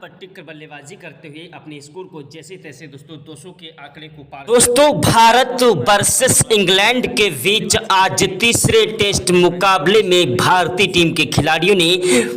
पर टिककर बल्लेबाजी करते हुए अपने स्कोर को जैसे तैसे दोस्तों 200 के आंकड़े को पार। दोस्तों भारत वर्सेस इंग्लैंड के बीच आज तीसरे टेस्ट मुकाबले में भारतीय टीम के खिलाड़ियों ने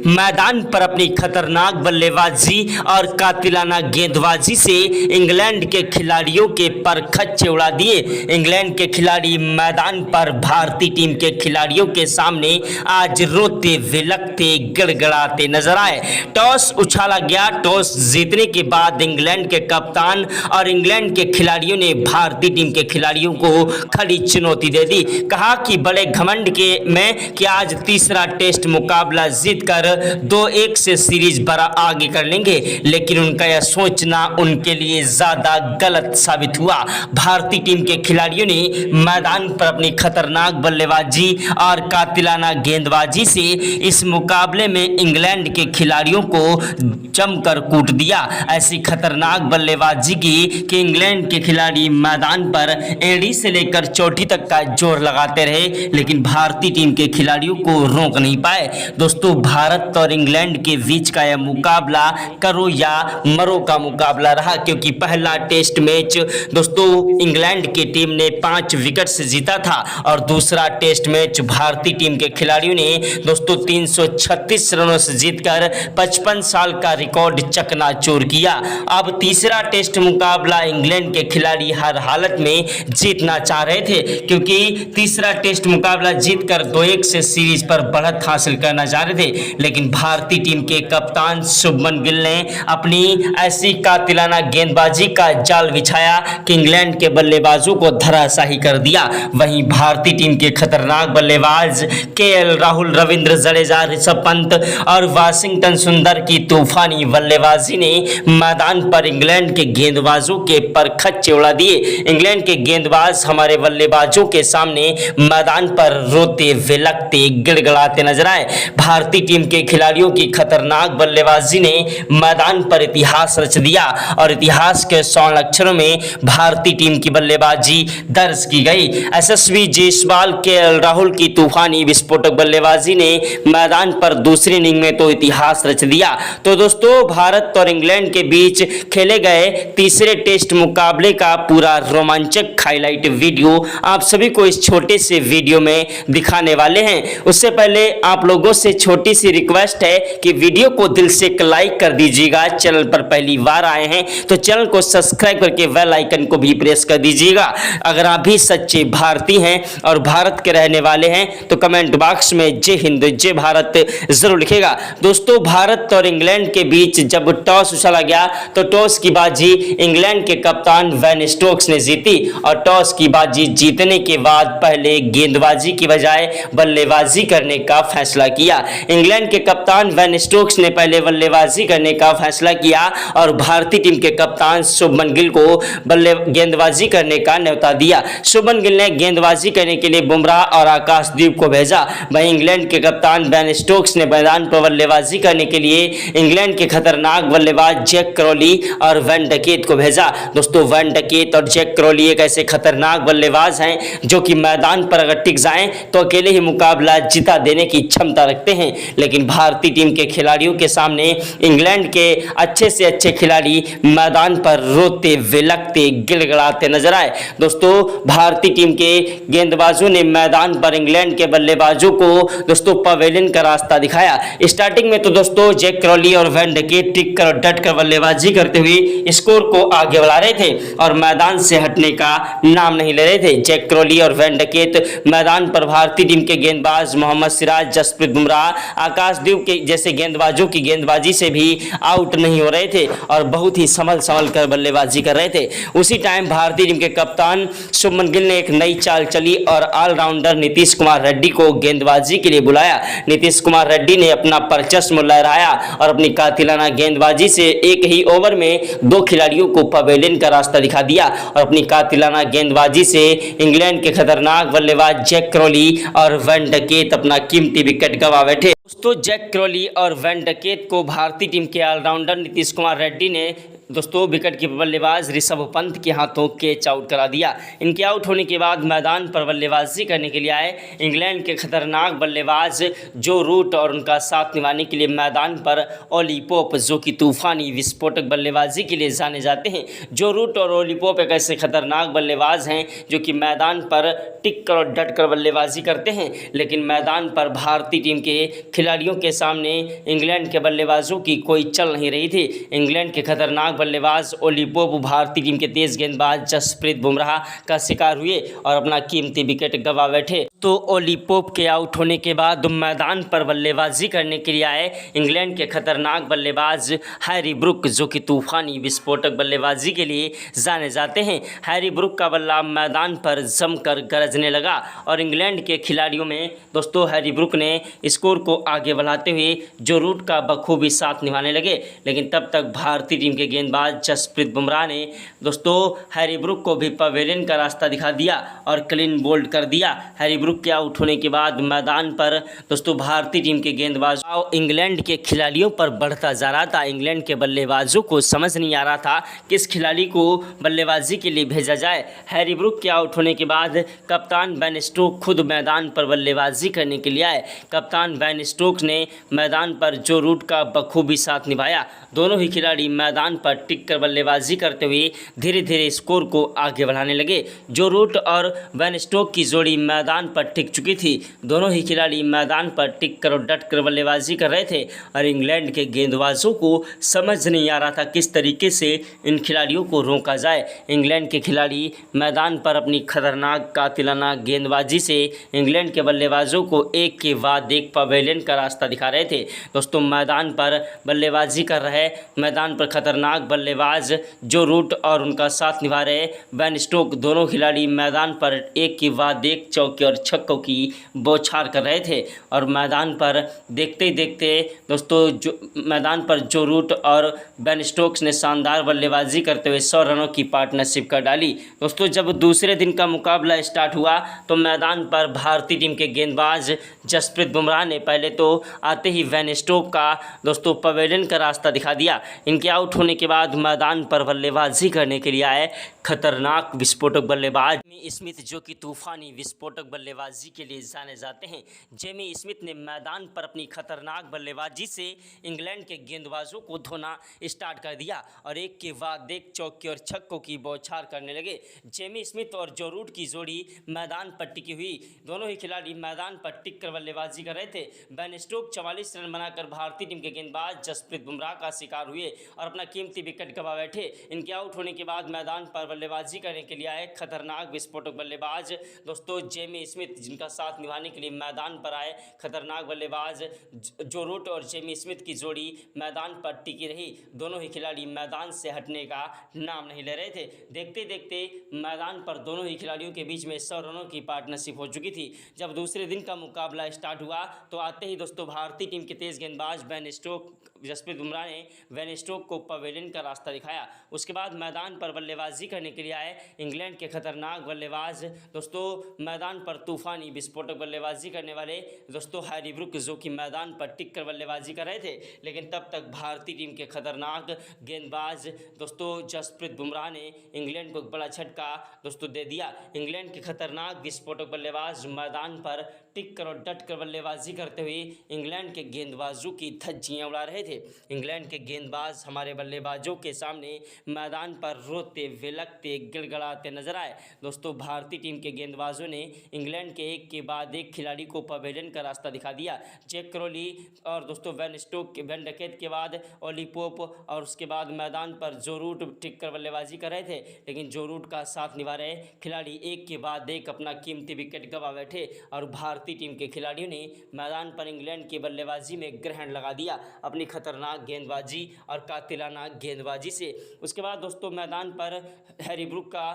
मैदान पर अपनी खतरनाक बल्लेबाजी और कातिलाना गेंदबाजी से इंग्लैंड के खिलाड़ियों के पर खच्चे उड़ा दिए। इंग्लैंड के खिलाड़ी मैदान पर भारतीय टीम के खिलाड़ियों के सामने आज रोते विलखते गिड़गिड़ाते नजर आए। टॉस उछाला गया। टॉस जीतने के बाद इंग्लैंड के कप्तान और इंग्लैंड के खिलाड़ियों ने भारतीय टीम के खिलाड़ियों को खड़ी चुनौती दे दी। कहा कि बड़े घमंड के में कि आज तीसरा टेस्ट मुकाबला जीतकर 2-1 से सीरीज बड़ा आगे कर लेंगे, लेकिन उनका यह सोचना उनके लिए ज्यादा गलत साबित हुआ। भारतीय टीम के खिलाड़ियों ने मैदान पर अपनी खतरनाक बल्लेबाजी और कातिलाना गेंदबाजी से इस मुकाबले में इंग्लैंड के खिलाड़ियों को जमकर कूट दिया। ऐसी खतरनाक बल्लेबाजी की कि इंग्लैंड के खिलाड़ी मैदान पर एड़ी से लेकर चोटी तक का जोर लगाते रहे, लेकिन भारतीय टीम के खिलाड़ियों को रोक नहीं पाए। दोस्तों भारत और इंग्लैंड के बीच का यह मुकाबला करो या मरो का मुकाबला रहा, क्योंकि पहला टेस्ट मैच दोस्तों इंग्लैंड की टीम ने 5 विकेट से जीता था और दूसरा टेस्ट मैच भारतीय टीम के खिलाड़ियों ने दोस्तों 336 रनों से जीतकर 55 साल का रिकॉर्ड चकनाचूर किया। अब तीसरा टेस्ट मुकाबला इंग्लैंड के खिलाड़ी हर हालत में जीतना चाह रहे थे, क्योंकि तीसरा टेस्ट मुकाबला जीतकर 2-1 से सीरीज पर बढ़त हासिल करना चाह रहे थे, लेकिन भारतीय टीम के कप्तान शुभमन गिल ने अपनी ऐसी कातिलाना गेंदबाजी का जाल बिछाया कि इंग्लैंड के बल्लेबाजों को धराशायी कर दिया। वहीं भारतीय टीम के खतरनाक बल्लेबाज केएल राहुल, रविंद्र जडेजा, ऋषभ पंत और वाशिंगटन सुंदर की तूफानी बल्लेबाजी ने मैदान पर इंग्लैंड के गेंदबाजों के पर खच्चे उड़ा दिए। इंग्लैंड के गेंदबाज हमारे बल्लेबाजों के सामने मैदान पर रोते विलखते गिड़गिड़ाते नजर आए। भारतीय टीम के खिलाड़ियों की खतरनाक बल्लेबाजी ने मैदान पर इतिहास रच दिया और इतिहास के स्वर्ण अक्षरों में भारतीय टीम की बल्लेबाजी दर्ज की गई। यशस्वी जायसवाल, केएल राहुल की तूफानी विस्फोटक बल्लेबाजी ने मैदान पर दूसरी इनिंग में तो इतिहास रच दिया। तो दोस्तों भारत और इंग्लैंड के बीच खेले गए तीसरे टेस्ट मुकाबले का पूरा रोमांचक हाईलाइट वीडियो आप सभी को इस छोटे से वीडियो में दिखाने वाले हैं। उससे पहले आप लोगों से छोटी सी रिक्वेस्ट है कि वीडियो को दिल से एक लाइक कर दीजिएगा। चैनल पर पहली बार आए हैं तो चैनल को सब्सक्राइब करके बेल आइकन को भी प्रेस कर दीजिएगा। अगर आप भी सच्चे भारतीय हैं और भारत के रहने वाले हैं तो कमेंट बॉक्स में जय हिंद जय भारत जरूर लिखेगा। दोस्तों भारत और इंग्लैंड के बीच जब टॉस उछाला गया तो टॉस की बाजी इंग्लैंड के कप्तान बेन स्टोक्स ने जीती और टॉस की बाजी जीतने के बाद पहले गेंदबाजी की बजाय बल्लेबाजी करने का फैसला किया। इंग्लैंड के कप्तान बेन स्टोक्स ने पहले बल्लेबाजी करने का फैसला किया और भारतीय टीम के कप्तान शुभमन गिल को गेंदबाजी करने का न्योता दिया। शुभमन गिल ने गेंदबाजी करने के लिए बुमराह और आकाशदीप को भेजा। वहीं इंग्लैंड के कप्तान बेन स्टोक्स ने मैदान पर बल्लेबाजी करने के लिए इंग्लैंड के खतरनाक बल्लेबाज जैक क्रॉली और वैन डकेट को भेजा। दोस्तों वैन डकेट और जैक क्रॉली एक ऐसे खतरनाक बल्लेबाज हैं जो कि मैदान पर अगर टिक जाएं तो अकेले ही मुकाबला जिता देने की क्षमता रखते हैं, लेकिन भारतीय टीम के खिलाड़ियों के सामने इंग्लैंड के अच्छे से अच्छे खिलाड़ी मैदान पर रोते विलखते गिड़गिड़ाते नजर आए। दोस्तों भारतीय टीम के गेंदबाजों ने मैदान पर इंग्लैंड के बल्लेबाजों को दोस्तों पवेलियन का रास्ता दिखाया। स्टार्टिंग में तो दोस्तों जैक क्रॉली और वैन डकेट टिक कर डट कर बल्लेबाजी करते हुए स्कोर को आगे बढ़ा रहे थे और मैदान से हटने का नाम नहीं ले रहे थे। जैक क्रॉली और वैन डकेट मैदान पर भारतीय टीम के गेंदबाज मोहम्मद सिराज, जसप्रीत बुमराह, आकाशदीप के जैसे गेंदबाजों की गेंदबाजी से भी आउट नहीं हो रहे थे और बहुत ही संभल कर बल्लेबाजी कर रहे थे। उसी टाइम भारतीय टीम के कप्तान शुभमन गिल ने एक नई चाल चली और ऑलराउंडर नीतीश कुमार रेड्डी को गेंदबाजी के लिए बुलाया। नीतीश कुमार रेड्डी ने अपना परचस्म लहराया और अपनी कातिलाना गेंदबाजी से एक ही ओवर में 2 खिलाड़ियों को पवेलियन का रास्ता दिखा दिया और अपनी कातिलाना गेंदबाजी से इंग्लैंड के खतरनाक बल्लेबाज जैक क्रॉली और वैन डकेट अपना कीमती विकेट गंवा बैठे। दोस्तों जैक क्रॉली और वैन डकेट को भारतीय टीम के ऑलराउंडर नीतीश कुमार रेड्डी ने दोस्तों विकेट कीपर बल्लेबाज ऋषभ पंत के हाथों कैच आउट करा दिया। इनके आउट होने के बाद मैदान पर बल्लेबाजी करने के लिए आए इंग्लैंड के खतरनाक बल्लेबाज जो रूट और उनका साथ निभाने के लिए मैदान पर ओली पोप, जो कि तूफानी विस्फोटक बल्लेबाजी के लिए जाने जाते हैं। जो रूट और ओली पोप एक ऐसे खतरनाक बल्लेबाज हैं जो कि मैदान पर टिक कर और डट कर बल्लेबाजी करते हैं, लेकिन मैदान पर भारतीय टीम के खिलाड़ियों के सामने इंग्लैंड के बल्लेबाजों की कोई चल नहीं रही थी। इंग्लैंड के खतरनाक बल्लेबाज ओली पोप भारतीय टीम के तेज गेंदबाज जसप्रीत बुमराह का शिकार हुए और अपना कीमती विकेट गंवा बैठे। तो ओली पोप के आउट होने के बाद मैदान पर बल्लेबाजी करने के लिए आए इंग्लैंड के खतरनाक बल्लेबाज हैरी ब्रुक, जो कि तूफानी विस्फोटक बल्लेबाजी के लिए जाने जाते हैं। हैरी ब्रुक का बल्ला मैदान पर जमकर गरजने लगा और इंग्लैंड के खिलाड़ियों में दोस्तों हैरी ब्रुक ने स्कोर को आगे बढ़ाते हुए जो रूट का बखूबी साथ निभाने लगे, लेकिन तब तक भारतीय टीम के गेंदबाज जसप्रीत बुमराह ने दोस्तों हैरी ब्रुक को भी पवेलियन का रास्ता दिखा दिया और क्लीन बोल्ड कर दिया। हैरी ब्रुक के आउट होने के बाद मैदान पर दोस्तों भारतीय टीम के गेंदबाज इंग्लैंड के खिलाड़ियों पर बढ़ता जा रहा था। इंग्लैंड के बल्लेबाजों को समझ नहीं आ रहा था किस खिलाड़ी को बल्लेबाजी के लिए भेजा जाए। हैरी ब्रुक के आउट होने के बाद कप्तान बेन स्टोक्स खुद मैदान पर बल्लेबाजी करने के लिए आए। कप्तान बेन स्टोक्स ने मैदान पर जो रूट का बखूबी साथ निभाया। दोनों ही खिलाड़ी मैदान पर टिक कर बल्लेबाजी करते हुए धीरे धीरे स्कोर को आगे बढ़ाने लगे। जो रूट और बेन स्टोक्स की जोड़ी मैदान पर टिक चुकी थी। दोनों ही खिलाड़ी मैदान पर टिक कर और डट कर बल्लेबाजी कर रहे थे और इंग्लैंड के गेंदबाजों को समझ नहीं आ रहा था किस तरीके से इन खिलाड़ियों को रोका जाए। इंग्लैंड के खिलाड़ी मैदान पर अपनी खतरनाक कातिलाना गेंदबाजी से इंग्लैंड के बल्लेबाजों को एक के बाद एक पवेलियन का रास्ता दिखा रहे थे। दोस्तों मैदान पर बल्लेबाजी कर रहे मैदान पर खतरनाक बल्लेबाज जो रूट और उनका साथ निभा रहे बेन स्टोक्स, दोनों खिलाड़ी मैदान पर एक के बाद एक चौके और छक्कों की बौछार कर रहे थे और मैदान पर देखते ही देखते दोस्तों जो मैदान पर जो रूट और बेन स्टोक्स ने शानदार बल्लेबाजी करते हुए 100 रनों की पार्टनरशिप कर डाली। दोस्तों जब दूसरे दिन का मुकाबला स्टार्ट हुआ तो मैदान पर भारतीय टीम के गेंदबाज जसप्रीत बुमराह ने पहले तो आते ही बेन स्टोक्स का दोस्तों पवेलियन का रास्ता दिखा दिया। इनके आउट होने के बाद मैदान पर बल्लेबाजी करने के लिए आए खतरनाक विस्फोटक बल्लेबाज जेमी स्मिथ, जो कि तूफानी विस्फोटक बल्लेबाजी के लिए जाने जाते हैं। जेमी स्मिथ ने मैदान पर अपनी खतरनाक बल्लेबाजी से इंग्लैंड के गेंदबाजों को धोना स्टार्ट कर दिया और एक के बाद एक चौके और छक्कों की बौछार करने लगे। जेमी स्मिथ और जो रूट की जोड़ी मैदान पर टिकी हुई। दोनों ही खिलाड़ी मैदान पर टिक कर बल्लेबाजी कर रहे थे। बेन स्टोक्स 44 रन बनाकर भारतीय टीम के गेंदबाज जसप्रीत बुमराह का शिकार हुए और अपना कीमती विकेट गंवा बैठे। इनके आउट होने के बाद मैदान पर बल्लेबाजी करने के लिए आए खतरनाक विस्फोटक बल्लेबाज दोस्तों जेमी स्मिथ, जिनका साथ निभाने के लिए मैदान पर आए खतरनाक बल्लेबाज जो रूट और जेमी स्मिथ की जोड़ी मैदान पर टिकी रही। दोनों ही खिलाड़ी मैदान से हटने का नाम नहीं ले रहे थे। देखते देखते मैदान पर दोनों ही खिलाड़ियों के बीच में 100 रनों की पार्टनरशिप हो चुकी थी। जब दूसरे दिन का मुकाबला स्टार्ट हुआ तो आते ही दोस्तों भारतीय टीम के तेज गेंदबाज बेन स्टोक्स जसप्रीत बुमराह ने बेन स्टोक्स को पवेलियन का रास्ता दिखाया। उसके बाद मैदान पर बल्लेबाजी करने के लिए आए इंग्लैंड के खतरनाक बल्लेबाज दोस्तों मैदान पर तूफानी विस्फोटक बल्लेबाजी करने वाले दोस्तों हैरी ब्रुक, जो कि मैदान पर टिक कर बल्लेबाजी कर रहे थे, लेकिन तब तक भारतीय टीम के खतरनाक गेंदबाज दोस्तों जसप्रीत बुमराह ने इंग्लैंड को एक बड़ा झटका दोस्तों दे दिया। इंग्लैंड के खतरनाक विस्फोटक बल्लेबाज मैदान पर टिक कर और डट कर बल्लेबाजी करते हुए इंग्लैंड के गेंदबाजों की धज्जियां उड़ा रहे थे। इंग्लैंड के गेंदबाज हमारे बल्लेबाजों के सामने मैदान पर रोते विलकते गिड़गड़ाते नजर आए। दोस्तों भारतीय टीम के गेंदबाजों ने इंग्लैंड के एक के बाद एक खिलाड़ी को पवेलियन का रास्ता दिखा दिया। जैक क्रॉली और दोस्तों वैन डकेट के बाद ओली पोप और उसके बाद मैदान पर जो रूट टिक कर बल्लेबाजी कर रहे थे, लेकिन जो रूट का साथ निभा रहे खिलाड़ी एक के बाद एक अपना कीमती विकेट गंवा बैठे और भारतीय टीम के खिलाड़ियों ने मैदान पर इंग्लैंड की बल्लेबाजी में ग्रहण लगा दिया अपनी खतरनाक गेंदबाजी और कातिलाना गेंदबाजी से। उसके बाद दोस्तों मैदान पर हैरी ब्रुक का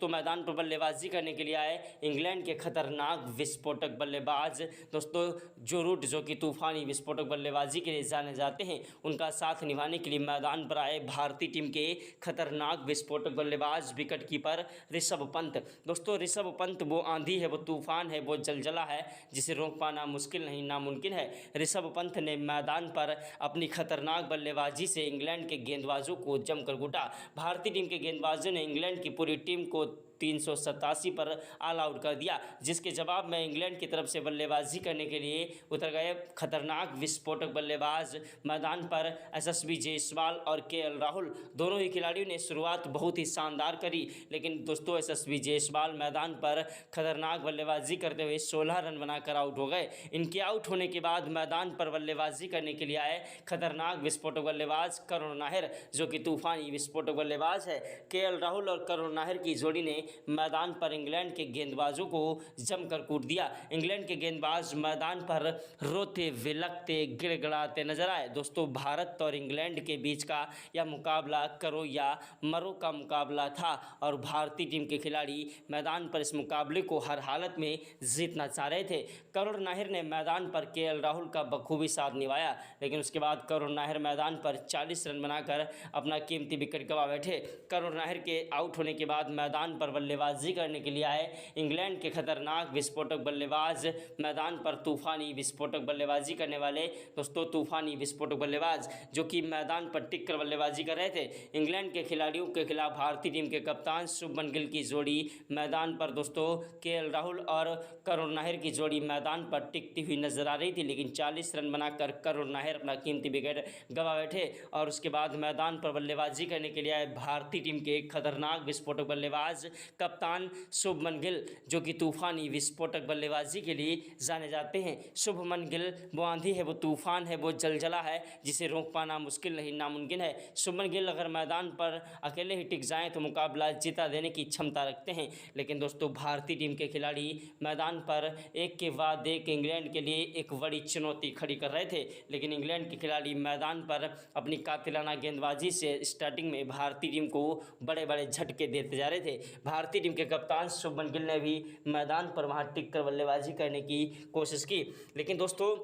मैदान पर बल्लेबाजी करने के लिए आए इंग्लैंड के खतरनाक विस्फोटक बल्लेबाज दोस्तों जो रूट, जो कि तूफानी विस्फोटक बल्लेबाजी के लिए जाने जाते हैं, उनका साथ निभाने के लिए मैदान पर आए भारतीय टीम के खतरनाक विस्फोटक बल्लेबाज विकेट कीपर ऋषभ पंत। दोस्तों ऋषभ पंत वो आंधी है, वो तूफान तूफान है वो जलजला है जिसे रोक पाना मुश्किल नहीं नामुमकिन है। ऋषभ पंत ने मैदान पर अपनी खतरनाक बल्लेबाजी से इंग्लैंड के गेंदबाजों को जमकर कूटा। भारतीय टीम के गेंदबाजों ने इंग्लैंड की पूरी टीम को 387 पर ऑल आउट कर दिया, जिसके जवाब में इंग्लैंड की तरफ से बल्लेबाजी करने के लिए उतर गए खतरनाक विस्फोटक बल्लेबाज मैदान पर यशस्वी जायसवाल और केएल राहुल। दोनों ही खिलाड़ियों ने शुरुआत बहुत ही शानदार करी, लेकिन दोस्तों यशस्वी जायसवाल मैदान पर खतरनाक बल्लेबाजी करते हुए 16 रन बनाकर आउट हो गए। इनके आउट होने के बाद मैदान पर बल्लेबाजी करने के लिए आए खतरनाक विस्फोटक बल्लेबाज करुण नायर, जो कि तूफानी विस्फोटक बल्लेबाज है। केएल राहुल और करुण नायर की जोड़ी ने मैदान पर इंग्लैंड के गेंदबाजों को जमकर कूट दिया। इंग्लैंड के गेंदबाज मैदान पर रोते विलकते गिड़गिड़ाते नजर आए। दोस्तों, भारत और इंग्लैंड के बीच का यह मुकाबला करो या मरो का मुकाबला था और भारतीय टीम के खिलाड़ी मैदान पर इस मुकाबले को हर हालत में जीतना चाह रहे थे। करुण नायर ने मैदान पर केएल राहुल का बखूबी साथ निभाया, लेकिन उसके बाद करुण नायर मैदान पर 40 रन बनाकर अपना कीमती विकेट गंवा बैठे। करुण नायर के आउट होने के बाद मैदान पर बल्लेबाजी करने के लिए आए इंग्लैंड के खतरनाक विस्फोटक बल्लेबाज मैदान पर तूफानी विस्फोटक बल्लेबाजी करने वाले दोस्तों तूफानी विस्फोटक बल्लेबाज जो कि मैदान पर टिक कर बल्लेबाजी कर रहे थे। इंग्लैंड के खिलाड़ियों के खिलाफ भारतीय टीम के कप्तान शुभमन गिल की जोड़ी मैदान पर दोस्तों केएल राहुल और करुण नायर की जोड़ी मैदान पर टिकती हुई नजर आ रही थी, लेकिन 40 रन बनाकर करुण नायर अपना कीमती विकेट गंवा बैठे और उसके बाद मैदान पर बल्लेबाजी करने के लिए आए भारतीय टीम के खतरनाक विस्फोटक बल्लेबाज कप्तान शुभमन गिल, जो कि तूफानी विस्फोटक बल्लेबाजी के लिए जाने जाते हैं। शुभमन गिल वो आंधी है, वो तूफान है, वो जलजला है जिसे रोक पाना मुश्किल नहीं नामुमकिन है। शुभमन गिल अगर मैदान पर अकेले ही टिक जाएं तो मुकाबला जिता देने की क्षमता रखते हैं, लेकिन दोस्तों भारतीय टीम के खिलाड़ी मैदान पर एक के बाद एक इंग्लैंड के लिए एक बड़ी चुनौती खड़ी कर रहे थे, लेकिन इंग्लैंड के खिलाड़ी मैदान पर अपनी कातिलाना गेंदबाजी से स्टार्टिंग में भारतीय टीम को बड़े बड़े झटके देते जा रहे थे। भारतीय टीम के कप्तान शुभमन गिल ने भी मैदान पर वहां टिककर बल्लेबाजी करने की कोशिश की, लेकिन दोस्तों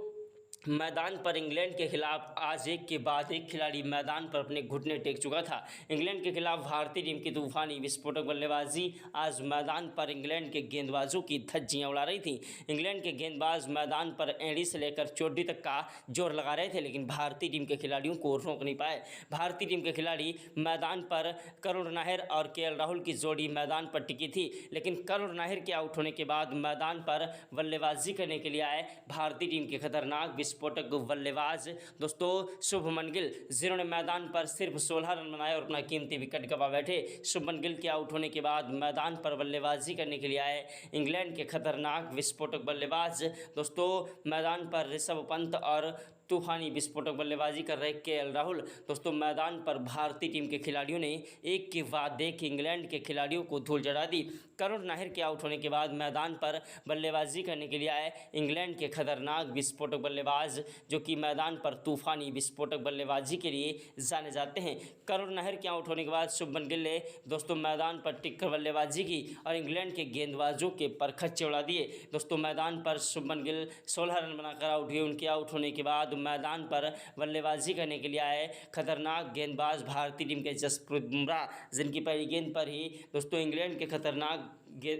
मैदान पर इंग्लैंड के खिलाफ आज एक के बाद एक खिलाड़ी मैदान पर अपने घुटने टेक चुका था। इंग्लैंड के खिलाफ भारतीय टीम की तूफानी विस्फोटक बल्लेबाजी आज मैदान पर इंग्लैंड के गेंदबाजों की धज्जियां उड़ा रही थी। इंग्लैंड के गेंदबाज मैदान पर एड़ी से लेकर चोटी तक का जोर लगा रहे थे, लेकिन भारतीय टीम के खिलाड़ियों को रोक नहीं पाए। भारतीय टीम के खिलाड़ी मैदान पर करुण नायर और केएल राहुल की जोड़ी मैदान पर टिकी थी, लेकिन करुण नायर के आउट होने के बाद मैदान पर बल्लेबाजी करने के लिए आए भारतीय टीम के खतरनाक विस्फोटक बल्लेबाज दोस्तों शुभमन गिल, जिन्होंने मैदान पर सिर्फ 16 रन बनाए और अपना कीमती विकेट गंवा बैठे। शुभमन गिल के आउट होने के बाद मैदान पर बल्लेबाजी करने के लिए आए इंग्लैंड के खतरनाक विस्फोटक बल्लेबाज दोस्तों मैदान पर ऋषभ पंत और तूफानी विस्फोटक बल्लेबाजी कर रहे केएल राहुल। दोस्तों मैदान पर भारतीय टीम के खिलाड़ियों ने एक के बाद एक इंग्लैंड के खिलाड़ियों को धूल चढ़ा दी। करुण नायर के आउट होने के बाद मैदान पर बल्लेबाजी करने के लिए आए इंग्लैंड के खतरनाक विस्फोटक बल्लेबाज जो कि मैदान पर तूफानी विस्फोटक बल्लेबाजी के लिए जाने जाते हैं। करुण नायर के आउट होने के बाद शुभमन गिल ने दोस्तों मैदान पर टिककर बल्लेबाजी की और इंग्लैंड के गेंदबाजों के परखच्चे उड़ा दिए। दोस्तों मैदान पर शुभमन गिल 16 रन बनाकर आउट हुए। उनके आउट होने के बाद मैदान पर बल्लेबाजी करने के लिए आए खतरनाक गेंदबाज भारतीय टीम के जसप्रीत बुमराह, जिनकी पहली गेंद पर ही दोस्तों इंग्लैंड के खतरनाक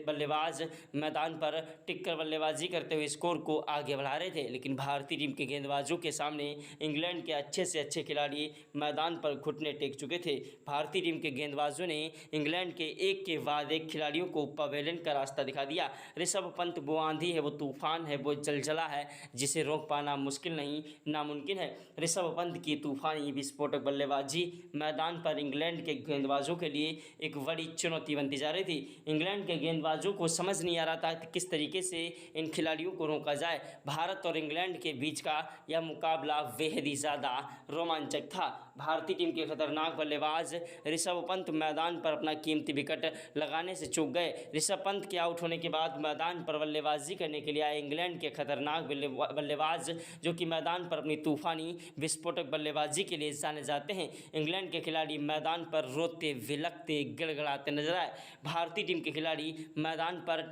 बल्लेबाज मैदान पर टिककर बल्लेबाजी करते हुए स्कोर को आगे बढ़ा रहे थे, लेकिन भारतीय टीम के गेंदबाजों के सामने इंग्लैंड के अच्छे से अच्छे खिलाड़ी मैदान पर घुटने टेक चुके थे। भारतीय टीम के गेंदबाजों ने इंग्लैंड के एक के बाद एक खिलाड़ियों को पवेलियन का रास्ता दिखा दिया। ऋषभ पंत वो आंधी है, वो तूफान है, वो जलजला है जिसे रोक पाना मुश्किल नहीं नामुमकिन है। ऋषभ पंत की तूफानी विस्फोटक बल्लेबाजी मैदान पर इंग्लैंड के गेंदबाजों के लिए एक बड़ी चुनौती बनती जा रही थी। इंग्लैंड के गेंदबाजों को समझ नहीं आ रहा था कि किस तरीके से इन खिलाड़ियों को रोका जाए। भारत और इंग्लैंड के बीच का यह मुकाबला बेहद ही ज़्यादा रोमांचक था। भारतीय टीम के खतरनाक बल्लेबाज ऋषभ पंत मैदान पर अपना कीमती विकेट लगाने से चूक गए। ऋषभ पंत के आउट होने के बाद मैदान पर बल्लेबाजी करने के लिए आए इंग्लैंड के खतरनाक बल्लेबाज जो कि मैदान पर अपनी तूफानी विस्फोटक बल्लेबाजी के लिए जाने जाते हैं। इंग्लैंड के खिलाड़ी मैदान पर रोते विलकते गिड़गिड़ाते नजर आए। भारतीय टीम के खिलाड़ी मैदान पर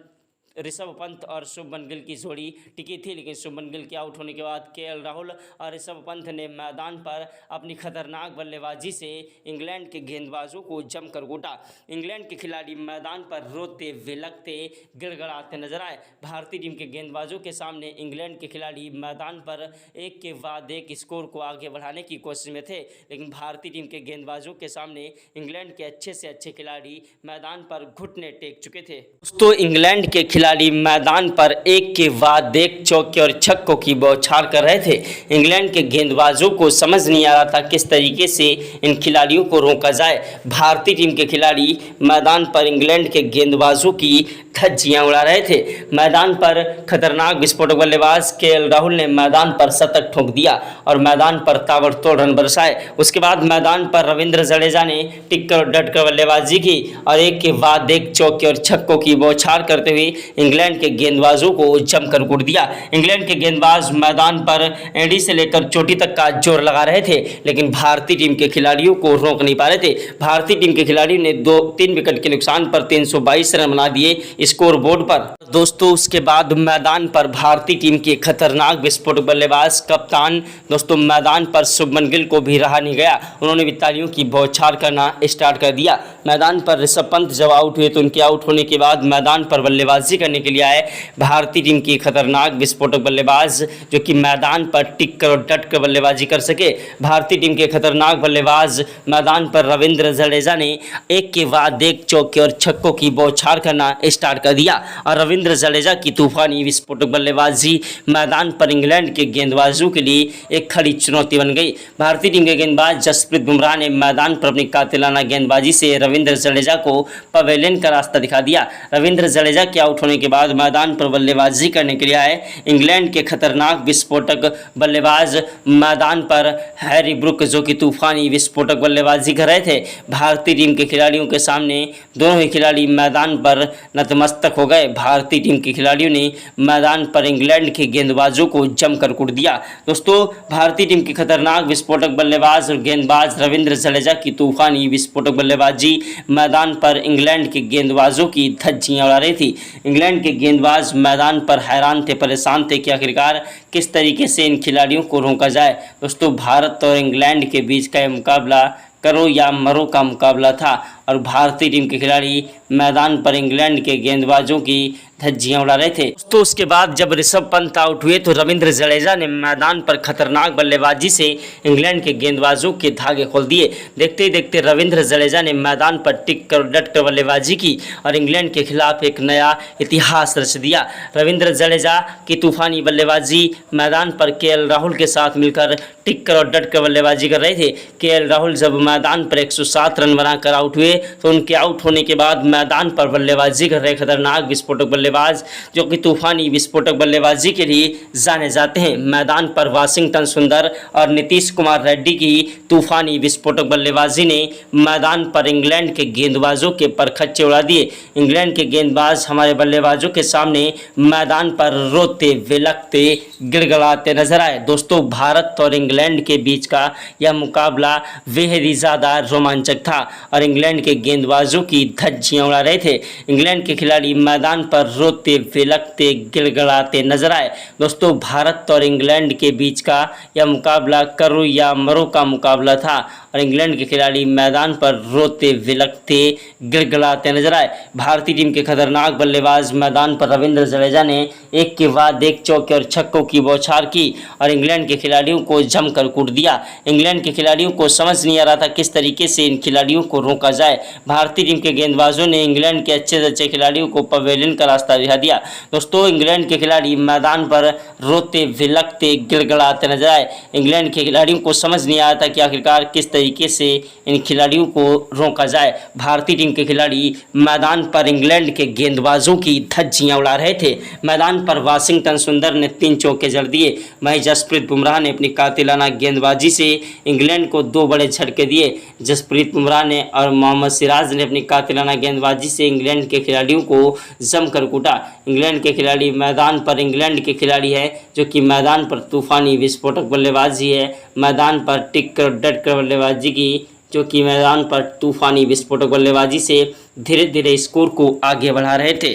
ऋषभ पंत और शुभमन गिल की जोड़ी टिकी थी, लेकिन शुभमन गिल के आउट होने के बाद केएल राहुल और ऋषभ पंत ने मैदान पर अपनी खतरनाक बल्लेबाजी से इंग्लैंड के गेंदबाजों को जमकर कूटा। इंग्लैंड के खिलाड़ी मैदान पर रोते विलखते गिड़गिड़ाते नजर आए। भारतीय टीम के गेंदबाजों के सामने इंग्लैंड के खिलाड़ी मैदान पर एक के बाद एक स्कोर को आगे बढ़ाने की कोशिश में थे, लेकिन भारतीय टीम के गेंदबाजों के सामने इंग्लैंड के अच्छे से अच्छे खिलाड़ी मैदान पर घुटने टेक चुके थे। दोस्तों, इंग्लैंड के खिलाड़ी मैदान पर एक के बाद एक चौके और छक्कों की बौछार कर रहे थे। इंग्लैंड के गेंदबाजों को समझ नहीं आ रहा था किस तरीके से इन खिलाड़ियों को रोका जाए। भारतीय टीम के खिलाड़ी मैदान पर इंग्लैंड के गेंदबाजों की धज्जियां उड़ा रहे थे। मैदान पर खतरनाक विस्फोटक बल्लेबाज केएल राहुल ने मैदान पर शतक ठोक दिया और मैदान पर ताबड़तोड़ रन बरसाए। उसके बाद मैदान पर रविंद्र जडेजा ने टिककर और डटकर बल्लेबाजी की और एक के बाद एक चौके और छक्कों की बौछार करते हुए इंग्लैंड के गेंदबाजों को जमकर कूट दिया। इंग्लैंड के गेंदबाज मैदान पर एड़ी से लेकर चोटी तक का जोर लगा रहे थे, लेकिन भारतीय टीम के खिलाड़ियों को रोक नहीं पा रहे थे। भारतीय टीम के खिलाड़ियों ने 3 विकेट के नुकसान पर 322 रन बना दिए स्कोर बोर्ड पर। दोस्तों, उसके बाद मैदान पर भारतीय टीम के खतरनाक विस्फोटक बल्लेबाज कप्तान मैदान पर शुभमन गिल को भी रहा नहीं गया। उन्होंने भी तालियों की बौछार करना स्टार्ट कर दिया। मैदान पर ऋषभ पंत जब आउट हुए तो उनके आउट होने के बाद मैदान पर बल्लेबाजी करने के लिए आए भारतीय टीम की खतरनाक विस्फोटक बल्लेबाज, जो कि मैदान पर टिक कर और डट कर बल्लेबाजी कर सके। भारतीय टीम के खतरनाक बल्लेबाज मैदान पर रविंद्र जडेजा ने एक के बाद एक चौके और छक्कों की बौछार करना स्टार्ट कर दिया और रविंद्र जडेजा की तूफानी विस्फोटक बल्लेबाजी मैदान पर इंग्लैंड के गेंदबाजों के लिए एक खड़ी चुनौती बन गई। भारतीय टीम के गेंदबाज जसप्रीत बुमराह ने मैदान पर अपनी कातिलाना गेंदबाजी से रविंद्र जडेजा को पवेलियन का रास्ता दिखा दिया। रविंद्र जडेजा के आउट होने के बाद मैदान पर बल्लेबाजी करने के लिए आए इंग्लैंड के खतरनाक विस्फोटक बल्लेबाज मैदान पर हैरी ब्रुक, जो कि तूफानी विस्फोटक बल्लेबाजी कर रहे थे। भारतीय टीम के खिलाड़ियों के सामने दोनों ही खिलाड़ी मैदान पर नतमस्तक हो गए। भारतीय टीम के खिलाड़ियों ने मैदान पर इंग्लैंड के गेंदबाजों को जमकर कूट दिया। दोस्तों, भारतीय टीम के खतरनाक विस्फोटक बल्लेबाज और गेंदबाज रविंद्र जडेजा की तूफानी विस्फोटक बल्लेबाजी मैदान पर इंग्लैंड के गेंदबाजों की धज्जियां उड़ा रही थी। इंग्लैंड के गेंदबाज मैदान पर हैरान थे, परेशान थे कि आखिरकार किस तरीके से इन खिलाड़ियों को रोका जाए। दोस्तों, भारत और इंग्लैंड के बीच का यह मुकाबला करो या मरो का मुकाबला था और भारतीय टीम के खिलाड़ी मैदान पर इंग्लैंड के गेंदबाजों की धज्जियां उड़ा रहे थे। तो उसके बाद जब ऋषभ पंत आउट हुए तो रविंद्र जडेजा ने मैदान पर खतरनाक बल्लेबाजी से इंग्लैंड के गेंदबाजों के धागे खोल दिए। देखते ही देखते रविंद्र जडेजा ने मैदान पर टिक कर डट कर बल्लेबाजी की और इंग्लैंड के खिलाफ एक नया इतिहास रच दिया। रविंद्र जडेजा की तूफानी बल्लेबाजी मैदान पर केएल राहुल के साथ मिलकर टिक कर और डट कर बल्लेबाजी कर रहे थे। केएल राहुल जब मैदान पर 107 रन बनाकर आउट हुए तो उनके आउट होने के बाद मैदान पर बल्लेबाजी कर रहे खतरनाक विस्फोटक बल्लेबाज, जो कि तूफानी विस्फोटक बल्लेबाजी के लिए जाने जाते हैं, मैदान पर वाशिंगटन सुंदर और नीतीश कुमार रेड्डी की तूफानी विस्फोटक बल्लेबाजी ने मैदान पर इंग्लैंड के गेंदबाजों के परखच्चे उड़ा दिए। इंग्लैंड के गेंदबाज हमारे बल्लेबाजों के सामने मैदान पर रोते विलखते गिड़गिड़ाते नजर आए। दोस्तों, भारत और इंग्लैंड के बीच का यह मुकाबला बेहद ही ज़्यादा रोमांचक था और इंग्लैंड के गेंदबाजों की धज्जियां उड़ा रहे थे। इंग्लैंड के खिलाड़ी मैदान पर रोते विलखते गिड़गिड़ाते नजर आए। दोस्तों, भारत और इंग्लैंड के बीच का यह मुकाबला करो या मरो का मुकाबला था और इंग्लैंड के खिलाड़ी मैदान पर रोते विलखते गिड़गिड़ाते नजर आए। भारतीय टीम के खतरनाक बल्लेबाज मैदान पर रविंद्र जडेजा ने एक के बाद एक चौके और छक्कों की बौछार की और इंग्लैंड के खिलाड़ियों को जमकर कूट दिया। इंग्लैंड के खिलाड़ियों को समझ नहीं आ रहा था किस तरीके से इन खिलाड़ियों को रोका जाए। भारतीय टीम के गेंदबाजों ने इंग्लैंड के अच्छे से अच्छे खिलाड़ियों को पवेलियन का रास्ता दिखा दिया। दोस्तों, इंग्लैंड के खिलाड़ी मैदान पर रोते विलखते गिड़गिड़ाते नजर आए। इंग्लैंड के खिलाड़ियों को समझ नहीं आया था कि आखिरकार किस तरीके से इन खिलाड़ियों को रोका जाए। भारतीय टीम के खिलाड़ी मैदान पर इंग्लैंड के गेंदबाजों की धज्जियां उड़ा रहे थे। मैदान पर वाशिंगटन सुंदर ने 3 चौके जड़ दिए। वहीं जसप्रीत बुमराह ने अपनी कातिलाना गेंदबाजी से इंग्लैंड को 2 बड़े झटके दिए। जसप्रीत बुमराह ने और मोहम्मद सिराज ने अपनी कातिलाना गेंदबाजी से इंग्लैंड के खिलाड़ियों को जमकर कूटा। इंग्लैंड के खिलाड़ी मैदान पर इंग्लैंड के खिलाड़ी है, जो कि मैदान पर तूफानी विस्फोटक बल्लेबाजी है, मैदान पर टिक कर डट कर बल्लेबाजी की, जो कि मैदान पर तूफानी विस्फोटक बल्लेबाजी से धीरे धीरे स्कोर को आगे बढ़ा रहे थे।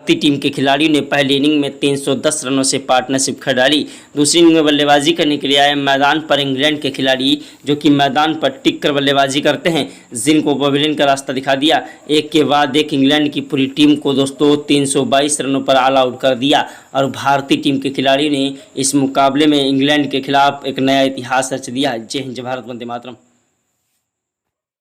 भारतीय टीम के खिलाड़ियों ने पहली इनिंग में 310 रनों से पार्टनरशिप खड़ डाली। दूसरी इनिंग में बल्लेबाजी करने के लिए आए मैदान पर इंग्लैंड के खिलाड़ी, जो कि मैदान पर टिक कर बल्लेबाजी करते हैं, जिनको पवेलियन का रास्ता दिखा दिया। एक के बाद एक इंग्लैंड की पूरी टीम को दोस्तों 322 रनों पर ऑल आउट कर दिया और भारतीय टीम के खिलाड़ियों ने इस मुकाबले में इंग्लैंड के खिलाफ एक नया इतिहास रच दिया। जय हिंद, जय भारत, वंदे मातरम।